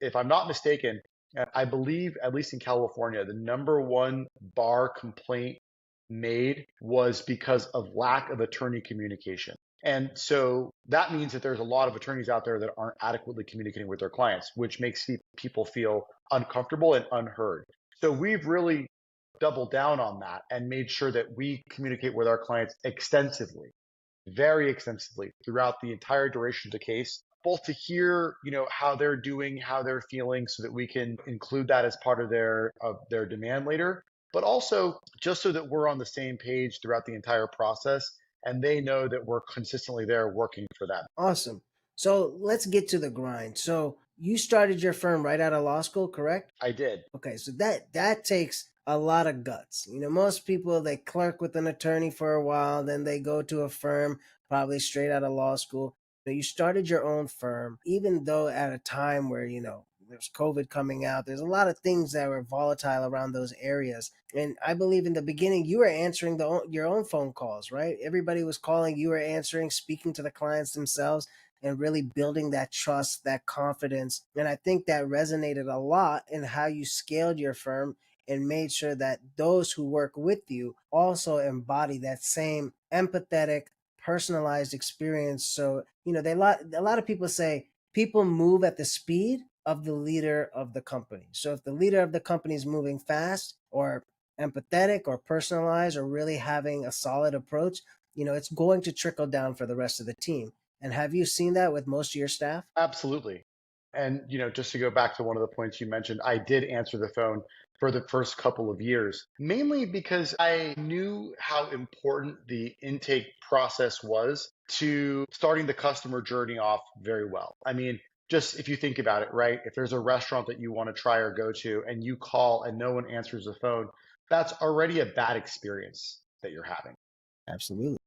if I'm not mistaken, I believe, at least in California, the number one bar complaint made was because of lack of attorney communication. And so that means that there's a lot of attorneys out there that aren't adequately communicating with their clients, which makes people feel uncomfortable and unheard. So we've really doubled down on that and made sure that we communicate with our clients extensively, very extensively throughout the entire duration of the case, both to hear, how they're doing, how they're feeling, so that we can include that as part of their demand later, but also just so that we're on the same page throughout the entire process and they know that we're consistently there working for them. Awesome. So let's get to the grind. So you started your firm right out of law school, correct? I did. Okay, so that takes a lot of guts. Most people, they clerk with an attorney for a while, then they go to a firm, probably straight out of law school. You started your own firm, even though at a time where, there's COVID coming out, there's a lot of things that were volatile around those areas. And I believe in the beginning, you were answering your own phone calls, right? Everybody was calling, you were answering, speaking to the clients themselves, and really building that trust, that confidence. And I think that resonated a lot in how you scaled your firm and made sure that those who work with you also embody that same empathetic, personalized experience. So, a lot of people say people move at the speed of the leader of the company. So if the leader of the company is moving fast or empathetic or personalized or really having a solid approach, it's going to trickle down for the rest of the team. And have you seen that with most of your staff? Absolutely. And, just to go back to one of the points you mentioned, I did answer the phone for the first couple of years, mainly because I knew how important the intake process was to starting the customer journey off very well. I mean, just if you think about it, right? If there's a restaurant that you want to try or go to and you call and no one answers the phone, that's already a bad experience that you're having. Absolutely.